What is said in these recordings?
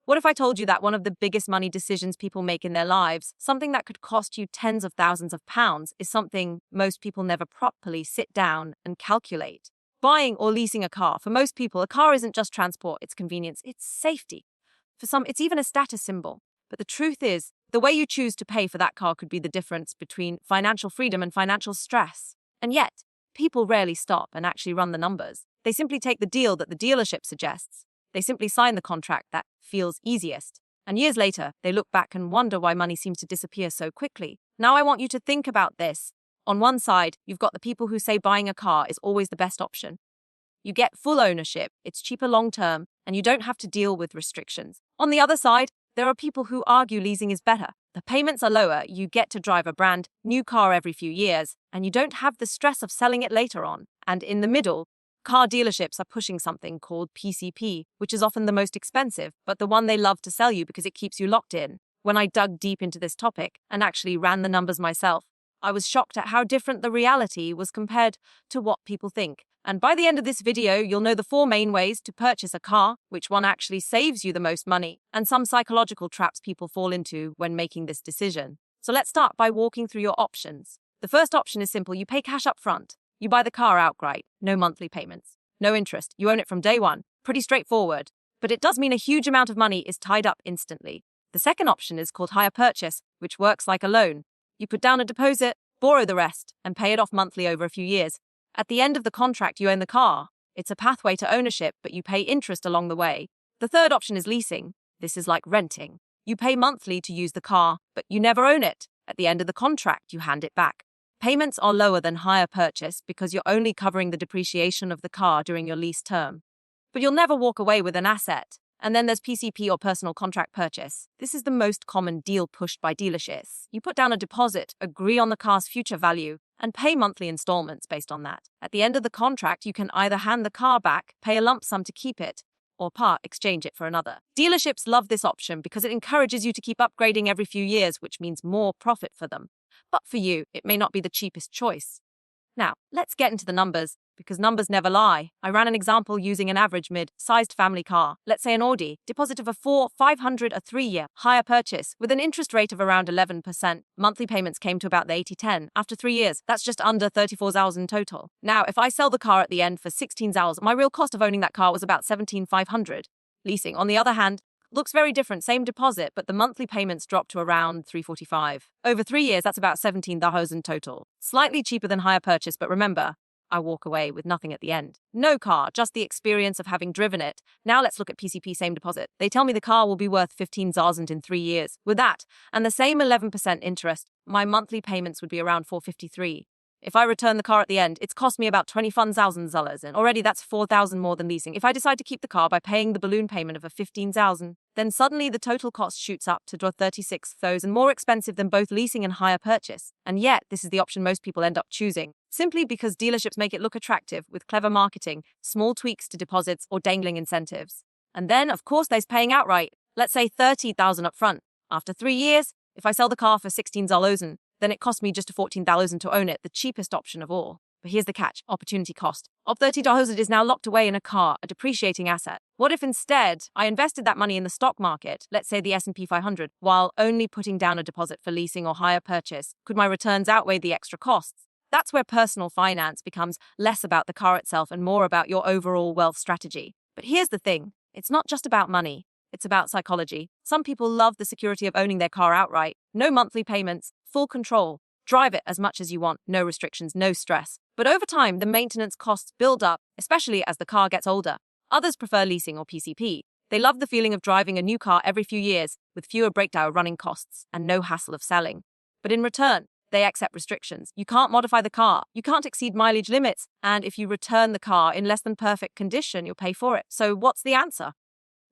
What if I told you that one of the biggest money decisions people make in their lives, something that could cost you tens of thousands of pounds, is something most people never properly sit down and calculate? Buying or leasing a car. For most people, a car isn't just transport, it's convenience, it's safety. For some, it's even a status symbol. But the truth is, the way you choose to pay for that car could be the difference between financial freedom and financial stress. And yet, people rarely stop and actually run the numbers. They simply take the deal that the dealership suggests. They simply sign the contract that feels easiest. And years later, they look back and wonder why money seems to disappear so quickly. Now I want you to think about this. On one side, you've got the people who say buying a car is always the best option. You get full ownership, it's cheaper long-term, and you don't have to deal with restrictions. On the other side, there are people who argue leasing is better. The payments are lower, you get to drive a brand new car every few years, and you don't have the stress of selling it later on. And in the middle, car dealerships are pushing something called PCP, which is often the most expensive, but the one they love to sell you because it keeps you locked in. When I dug deep into this topic and actually ran the numbers myself, I was shocked at how different the reality was compared to what people think. And by the end of this video, you'll know the 4 main ways to purchase a car, which one actually saves you the most money, and some psychological traps people fall into when making this decision. So let's start by walking through your options. The first option is simple. You pay cash up front. You buy the car outright. No monthly payments. No interest. You own it from day one. Pretty straightforward. But it does mean a huge amount of money is tied up instantly. The second option is called hire purchase, which works like a loan. You put down a deposit, borrow the rest, and pay it off monthly over a few years. At the end of the contract, you own the car. It's a pathway to ownership, but you pay interest along the way. The third option is leasing. This is like renting. You pay monthly to use the car, but you never own it. At the end of the contract, you hand it back. Payments are lower than hire purchase because you're only covering the depreciation of the car during your lease term. But you'll never walk away with an asset. And then there's PCP or personal contract purchase. This is the most common deal pushed by dealerships. You put down a deposit, agree on the car's future value, and pay monthly installments based on that. At the end of the contract, you can either hand the car back, pay a lump sum to keep it, or part exchange it for another. Dealerships love this option because it encourages you to keep upgrading every few years, which means more profit for them. But for you, it may not be the cheapest choice. Now, let's get into the numbers, because numbers never lie. I ran an example using an average mid-sized family car, let's say an Audi, deposit of a 500 a 3-year, hire purchase, with an interest rate of around 11%. Monthly payments came to about the 80-10. After 3 years, that's just under 34,000 total. Now, if I sell the car at the end for 16,000, my real cost of owning that car was about 17,500. Leasing, on the other hand, looks very different, same deposit, but the monthly payments drop to around 345. Over 3 years, that's about 17,000 total. Slightly cheaper than hire purchase, but remember, I walk away with nothing at the end. No car, just the experience of having driven it. Now let's look at PCP, same deposit. They tell me the car will be worth 15,000 in 3 years. With that, and the same 11% interest, my monthly payments would be around 453. If I return the car at the end, it's cost me about $21,000, and already that's 4,000 more than leasing. If I decide to keep the car by paying the balloon payment of a 15,000, then suddenly the total cost shoots up to 36,000, more expensive than both leasing and hire purchase. And yet, this is the option most people end up choosing, simply because dealerships make it look attractive with clever marketing, small tweaks to deposits, or dangling incentives. And then, of course, there's paying outright. Let's say 30,000 up front. After 3 years, if I sell the car for 16,000, then it cost me just 14,000 to own it, the cheapest option of all. But here's the catch, opportunity cost. Of 30,000, it is now locked away in a car, a depreciating asset. What if instead I invested that money in the stock market, let's say the S&P 500, while only putting down a deposit for leasing or hire purchase? Could my returns outweigh the extra costs? That's where personal finance becomes less about the car itself and more about your overall wealth strategy. But here's the thing, it's not just about money. It's about psychology. Some people love the security of owning their car outright. No monthly payments, full control. Drive it as much as you want, no restrictions, no stress. But over time, the maintenance costs build up, especially as the car gets older. Others prefer leasing or PCP. They love the feeling of driving a new car every few years with fewer breakdown running costs and no hassle of selling. But in return, they accept restrictions. You can't modify the car, you can't exceed mileage limits, and if you return the car in less than perfect condition, you'll pay for it. So what's the answer?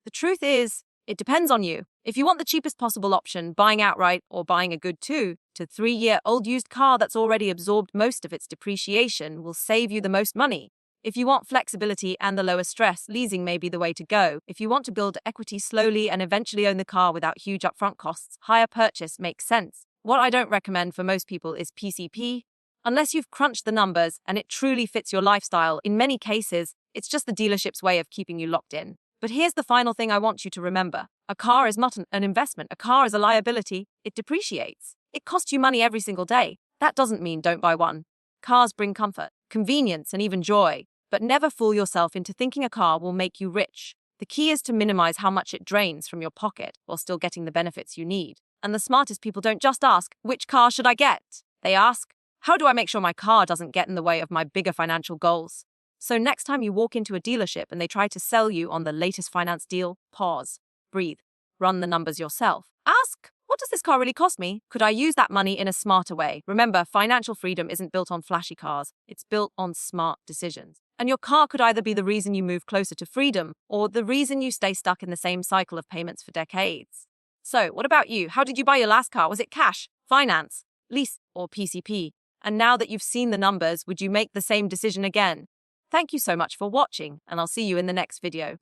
The truth is, it depends on you. If you want the cheapest possible option, buying outright or buying a good 2 to 3-year-old used car that's already absorbed most of its depreciation will save you the most money. If you want flexibility and the lowest stress, leasing may be the way to go. If you want to build equity slowly and eventually own the car without huge upfront costs, hire purchase makes sense. What I don't recommend for most people is PCP. Unless you've crunched the numbers and it truly fits your lifestyle, in many cases, it's just the dealership's way of keeping you locked in. But here's the final thing I want you to remember. A car is not an investment. A car is a liability. It depreciates. It costs you money every single day. That doesn't mean don't buy one. Cars bring comfort, convenience, and even joy. But never fool yourself into thinking a car will make you rich. The key is to minimize how much it drains from your pocket while still getting the benefits you need. And the smartest people don't just ask, which car should I get? They ask, how do I make sure my car doesn't get in the way of my bigger financial goals? So next time you walk into a dealership and they try to sell you on the latest finance deal, pause, breathe, run the numbers yourself. Ask, what does this car really cost me? Could I use that money in a smarter way? Remember, financial freedom isn't built on flashy cars. It's built on smart decisions. And your car could either be the reason you move closer to freedom or the reason you stay stuck in the same cycle of payments for decades. So, what about you? How did you buy your last car? Was it cash, finance, lease, or PCP? And now that you've seen the numbers, would you make the same decision again? Thank you so much for watching, and I'll see you in the next video.